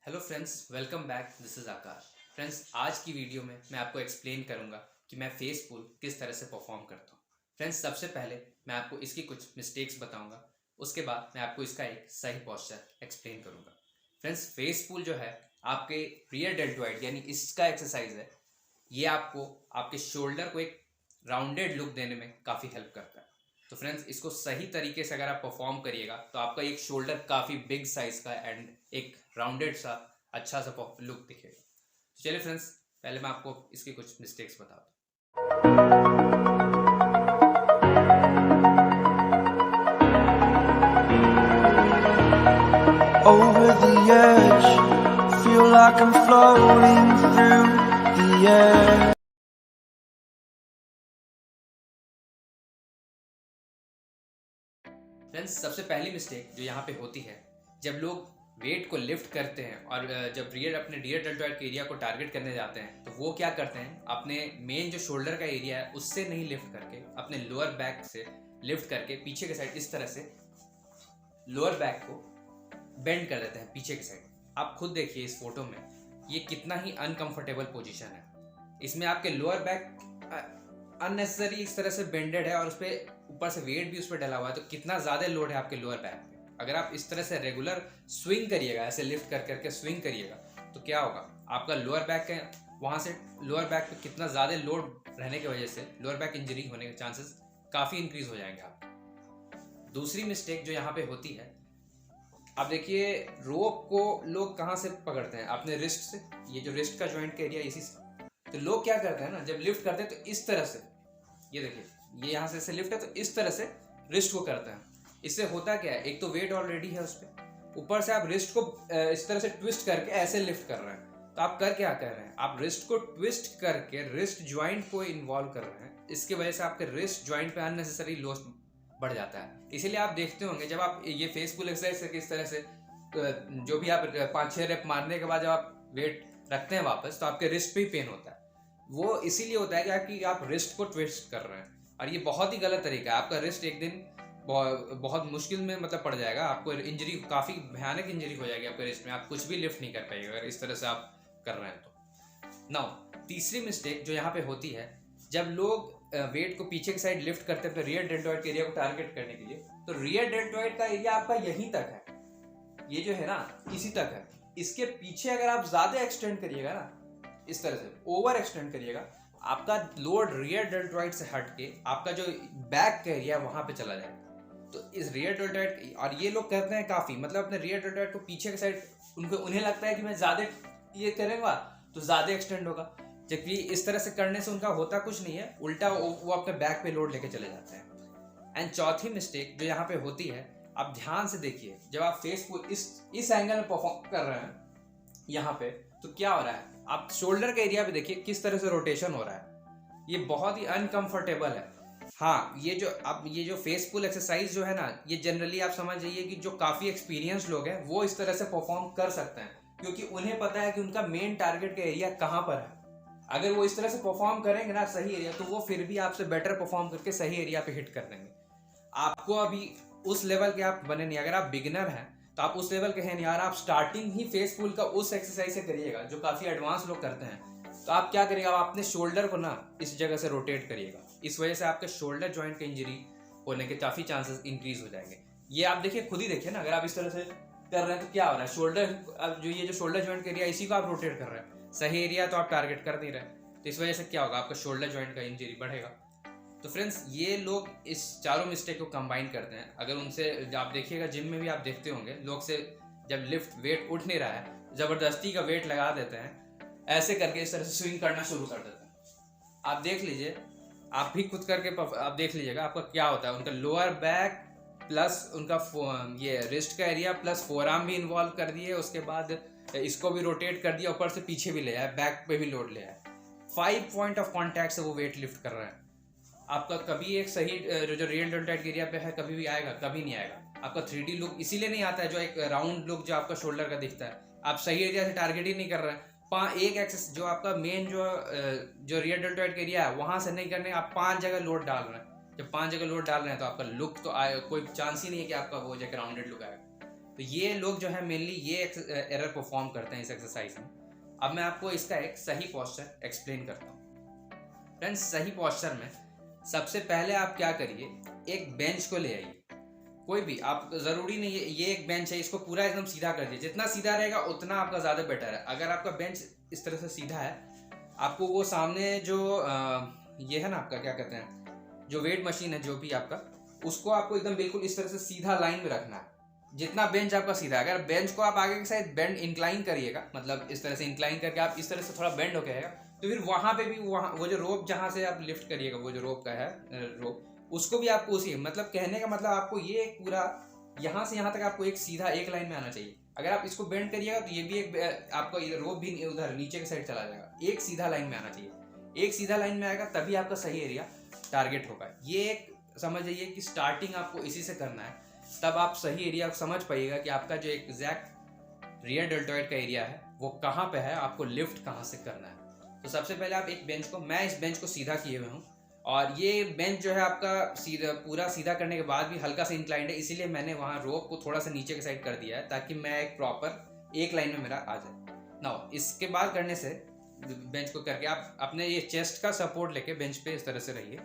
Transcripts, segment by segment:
Hello friends, welcome back. This is Akash. Friends, आज की video में मैं आपको एक्सप्लेन करूंगा कि मैं फेस पुल किस तरह से परफॉर्म करता हूँ। फ्रेंड्स, सबसे पहले मैं आपको इसकी कुछ मिस्टेक्स बताऊंगा। उसके बाद मैं आपको इसका एक सही पोस्चर एक्सप्लेन करूंगा। फ्रेंड्स, फेस पुल जो है आपके रियर डेल्टोइड यानी इसका एक्सरसाइज है। ये आपको आपके शोल्डर को एक राउंडेड लुक देने में काफ़ी हेल्प करता है। तो फ्रेंड्स, इसको सही तरीके से अगर आप परफॉर्म करिएगा तो आपका एक शोल्डर काफ़ी बिग साइज का एंड एक राउंडेड सा अच्छा सा लुक दिखेगा। तो चलिए फ्रेंड्स, पहले मैं आपको इसकी कुछ मिस्टेक्स बताता हूँ। Over the edge, feel like I'm floating through the air. Friends, सबसे पहली मिस्टेक जो यहाँ पे होती है, जब लोग वेट को लिफ्ट करते हैं और जब अपने रियर डेल्टोइड के एरिया को टारगेट करने जाते हैं तो वो क्या करते हैं, अपने मेन जो शोल्डर का एरिया है उससे नहीं लिफ्ट करके अपने लोअर बैक से लिफ्ट करके पीछे के साइड इस तरह से लोअर बैक को बेंड कर देते हैं पीछे की साइड। आप खुद देखिए इस फोटो में, ये कितना ही अनकंफर्टेबल पोजीशन है। इसमें आपके लोअर बैक अननेसेसरी इस तरह से बेंडेड है और उस पर ऊपर से वेट भी उस पर डला हुआ है, तो कितना ज़्यादा लोड है आपके लोअर बैक पे। अगर आप इस तरह से रेगुलर स्विंग करिएगा, ऐसे लिफ्ट कर करके स्विंग करिएगा, तो क्या होगा, आपका लोअर बैक के वहाँ से लोअर बैक पे कितना ज़्यादा लोड रहने की वजह से लोअर बैक इंजरी होने के चांसेस काफ़ी इंक्रीज हो जाएंगे आप। दूसरी मिस्टेक जो यहाँ पे होती है, आप देखिए रोप को लोग कहाँ से पकड़ते हैं, अपने रिस्ट से। ये जो रिस्ट का जॉइंट का एरिया इसी से। तो लोग क्या करते हैं ना, जब लिफ्ट करते हैं तो इस तरह से, ये देखिए ये यहाँ से लिफ्ट है तो इस तरह से रिस्ट को करते हैं। इससे होता क्या है, एक तो वेट ऑलरेडी है उस पर, ऊपर से आप रिस्ट को इस तरह से ट्विस्ट करके ऐसे लिफ्ट कर रहे हैं। तो आप कर क्या कर रहे हैं, आप रिस्ट को ट्विस्ट करके रिस्ट ज्वाइंट को इन्वॉल्व कर रहे हैं। इसकी वजह से आपके रिस्ट ज्वाइंट पे अननेसेसरी लोड बढ़ जाता है। इसीलिए आप देखते होंगे जब आप ये फेस पुल एक्सरसाइज किस तरह से जो भी आप 5-6 रेप मारने के बाद जब आप वेट रखते हैं वापस, तो आपके रिस्ट पे ही पेन होता है। वो इसीलिए होता है कि आप रिस्ट को ट्विस्ट कर रहे हैं और ये बहुत ही गलत तरीका है। आपका रिस्ट एक दिन बहुत मुश्किल में मतलब पड़ जाएगा, आपको इंजरी, काफ़ी भयानक इंजरी हो जाएगी आपके रिस्ट में। आप कुछ भी लिफ्ट नहीं कर पाएंगे अगर इस तरह से आप कर रहे हैं तो। नाउ तीसरी मिस्टेक जो यहाँ पे होती है, जब लोग वेट को पीछे की साइड लिफ्ट करते हैं तो रियर डेल्टोइड के एरिया को टारगेट करने के लिए, तो रियर डेल्टोइड का एरिया आपका यहीं तक है, ये जो है ना इसी तक है। इसके पीछे अगर आप ज्यादा एक्सटेंड करिएगा ना, इस तरह से ओवर एक्सटेंड करिएगा, आपका लोड रियर डेल्टोइड से हट के आपका जो बैक का एरिया वहां पे चला जाएगा। तो इस रियर डेल्टोइड, और ये लोग करते हैं काफी, मतलब अपने रियर डेल्टोइड को पीछे के साइड उन्हें लगता है कि मैं ज्यादा ये करूंगा तो ज्यादा एक्सटेंड होगा, जबकि इस तरह से करने से उनका होता कुछ नहीं है, उल्टा वो अपने बैक पे लोड लेके चले जाते हैं। एंड चौथी मिस्टेक जो यहाँ पे होती है, आप ध्यान से देखिए, जब आप फेस को इस एंगल में परफॉर्म कर रहे हैं यहाँ पे, तो क्या हो रहा है, आप शोल्डर के एरिया पे देखिए किस तरह से रोटेशन हो रहा है। ये बहुत ही अनकंफर्टेबल है। हाँ, ये जो फेस पुल एक्सरसाइज जो है ना, ये जनरली आप समझ जाइए कि जो काफ़ी एक्सपीरियंस लोग हैं वो इस तरह से परफॉर्म कर सकते हैं, क्योंकि उन्हें पता है कि उनका मेन टारगेट का एरिया कहाँ पर है। अगर वो इस तरह से परफॉर्म करेंगे ना सही एरिया, तो वो फिर भी आपसे बेटर परफॉर्म करके सही एरिया पे हिट कर देंगे। आपको अभी उस लेवल के आप बने नहीं। अगर आप बिगिनर हैं तो आप उस लेवल के हैं नहीं, यार आप स्टार्टिंग ही फेस पुल का उस एक्सरसाइज से करिएगा जो काफ़ी एडवांस लोग करते हैं। तो आप क्या करिएगा, आप अपने शोल्डर को ना इस जगह से रोटेट करिएगा। इस वजह से आपके शोल्डर जॉइंट का इंजरी होने के काफ़ी चांसेस इंक्रीज हो जाएंगे। ये आप देखिए, खुद ही देखिए ना, अगर आप इस तरह से कर रहे हैं तो क्या हो रहा है, शोल्डर ये जो शोल्डर जॉइंट का एरिया इसी को आप रोटेट कर रहे हैं, सही एरिया तो आप टारगेट कर नहीं रहे। तो इस वजह से क्या होगा, आपका शोल्डर जॉइंट का इंजरी बढ़ेगा। तो फ्रेंड्स, ये लोग इस चारों मिस्टेक को कंबाइन करते हैं। अगर उनसे आप देखिएगा, जिम में भी आप देखते होंगे, लोग से जब लिफ्ट वेट उठ नहीं रहा है, ज़बरदस्ती का वेट लगा देते हैं, ऐसे करके इस तरह से स्विंग करना शुरू कर देते हैं। आप देख लीजिए, आप भी खुद करके आप देख लीजिएगा आपका क्या होता है। उनका लोअर बैक प्लस उनका ये रिस्ट का एरिया प्लस फोर आर्म भी इन्वॉल्व कर दिए, उसके बाद इसको भी रोटेट कर दिया, ऊपर से पीछे भी ले आए, बैक पे भी लोड ले आए। 5 पॉइंट ऑफ कॉन्टैक्ट से वो वेट लिफ्ट कर रहे हैं। आपका कभी एक सही जो रियल डेल्टोइड एरिया पे है कभी भी आएगा, कभी नहीं आएगा। आपका 3D लुक इसीलिए नहीं आता है, जो एक राउंड लुक जो आपका शोल्डर का दिखता है, आप सही एरिया से टारगेट ही नहीं कर रहे हैं। एक एक्सेस जो आपका मेन जो रियर डेल्टोइड एरिया है वहां से नहीं करने, आप 5 जगह लोड डाल रहे हैं। जब 5 जगह लोड डाल रहे हैं तो आपका लुक तो कोई चांस ही नहीं है कि आपका वो जगह राउंडेड लुक आएगा। तो ये लोग जो है मेनली ये एरर परफॉर्म करते हैं इस एक्सरसाइज में। अब मैं आपको इसका एक सही पोस्चर एक्सप्लेन करता हूँ। फ्रेंड्स, सही पोस्चर में सबसे पहले आप क्या करिए, एक बेंच को ले आइए। कोई भी, आप ज़रूरी नहीं है ये एक बेंच है इसको पूरा एकदम सीधा कर दीजिए, जितना सीधा रहेगा उतना आपका ज़्यादा बेटर है। अगर आपका बेंच इस तरह से सीधा है, आपको वो सामने जो ये है ना आपका क्या कहते हैं, जो वेट मशीन है जो भी आपका, उसको आपको एकदम बिल्कुल इस तरह से सीधा लाइन में रखना है, जितना बेंच आपका सीधा। अगर बेंच को आप आगे के साइड बेंड इंक्लाइन करिएगा, मतलब इस तरह से इंक्लाइन करके आप इस तरह से थोड़ा बेंड होके आएगा, तो फिर वहाँ पे भी वहाँ वो जो रोप जहाँ से आप लिफ्ट करिएगा, वो जो रोप का है रोप, उसको भी आपको उसी, मतलब कहने का मतलब आपको ये एक पूरा यहाँ से यहाँ तक आपको एक सीधा एक लाइन में आना चाहिए। अगर आप इसको बेंड करिएगा तो ये भी एक आपका रोप भी उधर नीचे के साइड चला जाएगा। एक सीधा लाइन में आना चाहिए, एक सीधा लाइन में आएगा तभी आपका सही एरिया टारगेट होगा। ये एक समझ जाइए कि स्टार्टिंग आपको इसी से करना है, तब आप सही एरिया समझ पाइएगा कि आपका जो एग्जैक्ट रियर डेल्टॉइड का एरिया है वो कहाँ पे है, आपको लिफ्ट कहाँ से करना है। तो सबसे पहले आप एक बेंच को, मैं इस बेंच को सीधा किए हुए हूँ, और ये बेंच जो है आपका सीधा पूरा सीधा करने के बाद भी हल्का सा इंक्लाइंड है, इसीलिए मैंने वहाँ रोप को थोड़ा सा नीचे के साइड कर दिया है ताकि मैं एक प्रॉपर एक लाइन में मेरा आ जाए। नाउ इसके बाद करने से बेंच को करके आप अपने ये चेस्ट का सपोर्ट लेके बेंच पे इस तरह से रहिए।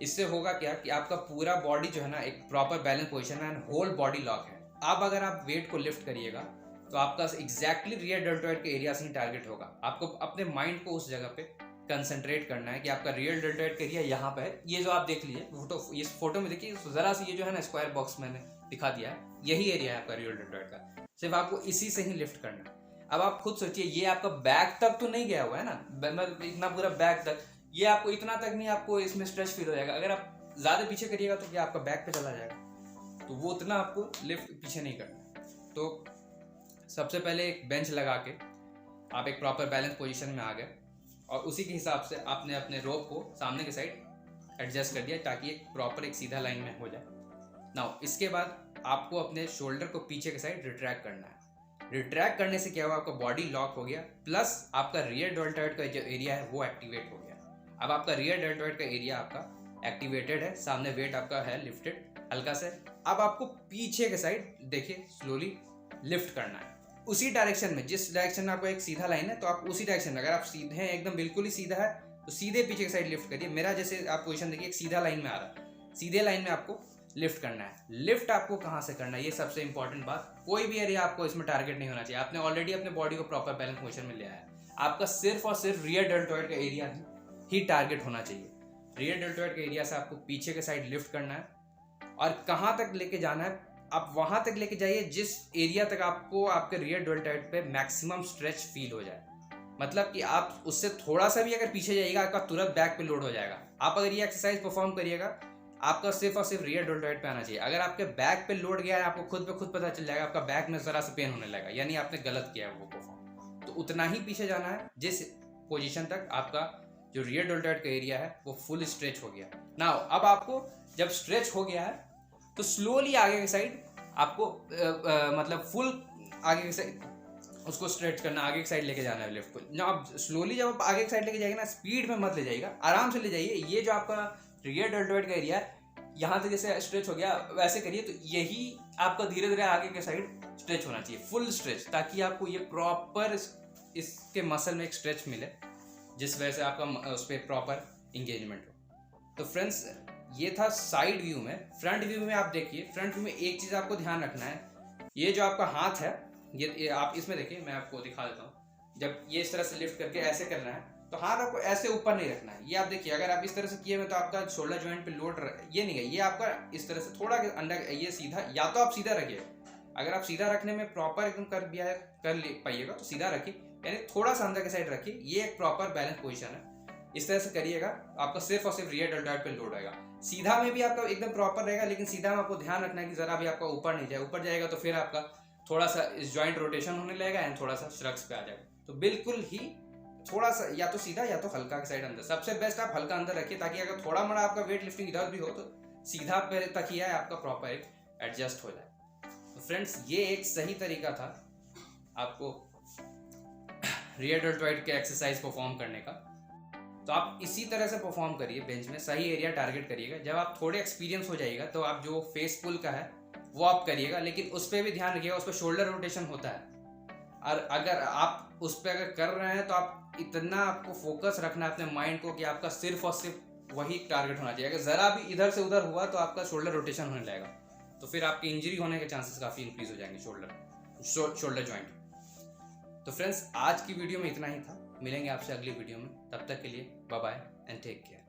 इससे होगा क्या कि आपका पूरा बॉडी जो है ना एक प्रॉपर बैलेंस पोजीशन में, एंड होल बॉडी लॉक है। अब अगर आप वेट को लिफ्ट करिएगा तो आपका एग्जैक्टली रियर डेल्टॉइड के एरिया से ही टारगेट होगा। आपको अपने माइंड को उस जगह पे कंसंट्रेट करना है कि आपका रियल डेल्टॉइड का एरिया यहाँ पे है। ये जो आप देख लीजिए फोटो, इस फोटो में देखिए जरा सी ये जो है ना स्क्वायर बॉक्स मैंने दिखा दिया है, यही एरिया है आपका रियल डेल्टॉइड का। सिर्फ आपको इसी से ही लिफ्ट करना है। अब आप खुद सोचिए, ये आपका बैक तक तो नहीं गया हुआ है ना, मतलब इतना पूरा बैक तक, ये आपको इतना तक नहीं, आपको इसमें स्ट्रेच फील हो जाएगा। अगर आप ज़्यादा पीछे करिएगा तो क्या आपका बैक पे चला जाएगा, तो वो उतना आपको लिफ्ट पीछे नहीं करना। तो सबसे पहले एक बेंच लगा के आप एक प्रॉपर बैलेंस पोजीशन में आ गए, और उसी के हिसाब से आपने अपने रोप को सामने के साइड एडजस्ट कर दिया ताकि एक प्रॉपर एक सीधा लाइन में हो जाए। नाउ इसके बाद आपको अपने शोल्डर को पीछे के साइड रिट्रैक्ट करना है। रिट्रैक्ट करने से क्या हुआ, आपका बॉडी लॉक हो गया, प्लस आपका रियर डेल्टॉइड का जो एरिया है वो एक्टिवेट हो गया। अब आपका रियर डेल्टॉइड का एरिया आपका एक्टिवेटेड है, सामने वेट आपका है लिफ्टेड हल्का से। अब आपको पीछे के साइड देखिए स्लोली लिफ्ट करना है उसी डायरेक्शन में, जिस डायरेक्शन में आपको एक सीधा लाइन है तो आप उसी डायरेक्शन में, अगर आप सीधे हैं एकदम बिल्कुल ही सीधा है तो सीधे पीछे की साइड लिफ्ट करिए। मेरा जैसे आप पोजीशन देखिए एक सीधा लाइन में आ रहा है, सीधे लाइन में आपको लिफ्ट करना है। लिफ्ट आपको कहाँ से करना है, ये सबसे इंपॉर्टेंट बात। कोई भी एरिया आपको इसमें टारगेट नहीं होना चाहिए। आपने ऑलरेडी अपने बॉडी को प्रॉपर बैलेंस पोजीशन में लिया है, आपका सिर्फ और सिर्फ रियर डेल्टॉइड का एरिया ही टारगेट होना चाहिए। रियर डेल्टॉइड के एरिया से आपको पीछे के साइड लिफ्ट करना है, और कहाँ तक लेके जाना है, आप वहां तक लेके जाइए जिस एरिया तक आपको आपके रियर डेल्टॉइड पे मैक्सिमम स्ट्रेच फील हो जाए। मतलब कि आप उससे थोड़ा सा भी अगर पीछे जाइएगा आपका तुरंत बैक पे लोड हो जाएगा। आप अगर ये एक्सरसाइज परफॉर्म करिएगा, आपका सिर्फ और सिर्फ रियर डेल्टॉइड पे आना चाहिए। अगर आपके बैक पे लोड गया है, आपको खुद पे खुद पता चल जाएगा, आपका बैक में जरा सा पेन होने लगेगा, यानी आपने गलत किया है वो परफॉर्म। तो उतना ही पीछे जाना है जिस पोजीशन तक आपका जो रियर डेल्टॉइड का एरिया है वो फुल स्ट्रेच हो गया। नाउ अब आपको जब स्ट्रेच हो गया है तो स्लोली आगे की साइड आपको मतलब फुल आगे की साइड उसको स्ट्रेच करना, आगे की साइड लेके जाना है लिफ्ट को। जब आप स्लोली जब आप आगे की साइड लेके जाएंगे ना, स्पीड में मत ले जाइएगा, आराम से ले जाइए। ये जो आपका रियर डेल्टॉइड का एरिया है यहाँ तक जैसे स्ट्रेच हो गया वैसे करिए, तो यही आपका धीरे धीरे आगे के साइड स्ट्रेच होना चाहिए, फुल स्ट्रेच, ताकि आपको ये प्रॉपर इसके मसल में एक स्ट्रेच मिले, जिस वजह से आपका उस पर प्रॉपर इंगेजमेंट हो। तो फ्रेंड्स, ये था साइड व्यू में। फ्रंट व्यू में आप देखिए, फ्रंट व्यू में एक चीज़ आपको ध्यान रखना है, ये जो आपका हाथ है ये आप इसमें देखिए, मैं आपको दिखा देता हूँ। जब ये इस तरह से लिफ्ट करके ऐसे करना है तो हाथ आपको ऐसे ऊपर नहीं रखना है। ये आप देखिए, अगर आप इस तरह से किए हुए तो आपका शोल्डर जॉइंट पे लोड ये नहीं है, ये आपका इस तरह से थोड़ा अंडर, ये सीधा, या तो आप सीधा रखिए। अगर आप सीधा रखने में प्रॉपर एकदम कर पाइएगा तो सीधा रखिए, यानी थोड़ा सा अंदर के साइड रखिए। ये एक प्रॉपर बैलेंस पोजिशन है, इस तरह से करिएगा, आपका सिर्फ और सिर्फ रियर डेल्टॉइड पे लोड आएगा। सीधा में भी आपका एकदम प्रॉपर रहेगा, लेकिन सीधा में आपको ध्यान रखना है कि जरा भी आपका ऊपर नहीं जाए। ऊपर जाएगा तो फिर आपका थोड़ा सा इस जॉइंट रोटेशन होने लगेगा एंड थोड़ा सा श्रग्स पे आ जाएगा। तो बिल्कुल ही थोड़ा सा या तो सीधा या तो हल्का के साइड अंदर। सबसे बेस्ट आप हल्का अंदर रखिए, ताकि अगर थोड़ा मोड़ा आपका वेट लिफ्टिंग इधर भी हो तो सीधा पे तकिया है आपका प्रॉपर एक एडजस्ट हो जाए। तो फ्रेंड्स, ये एक सही तरीका था आपको रियर डेल्टॉइड के एक्सरसाइज परफॉर्म करने का। तो आप इसी तरह से परफॉर्म करिए, बेंच में सही एरिया टारगेट करिएगा। जब आप थोड़े एक्सपीरियंस हो जाएगा तो आप जो फेस पुल का है वो आप करिएगा, लेकिन उस पर भी ध्यान रखिएगा, उस पर शोल्डर रोटेशन होता है। और अगर आप उस पर अगर कर रहे हैं तो आप इतना आपको फोकस रखना है अपने माइंड को कि आपका सिर्फ और सिर्फ वही टारगेट होना चाहिए। अगर ज़रा भी इधर से उधर हुआ तो आपका शोल्डर रोटेशन होने लगेगा, तो फिर आपकी इंजरी होने के चांसेस काफ़ी इंक्रीज हो जाएंगे शोल्डर जॉइंट। तो फ्रेंड्स, आज की वीडियो में इतना ही था। मिलेंगे आपसे अगली वीडियो में, तब तक के लिए bye bye and take care.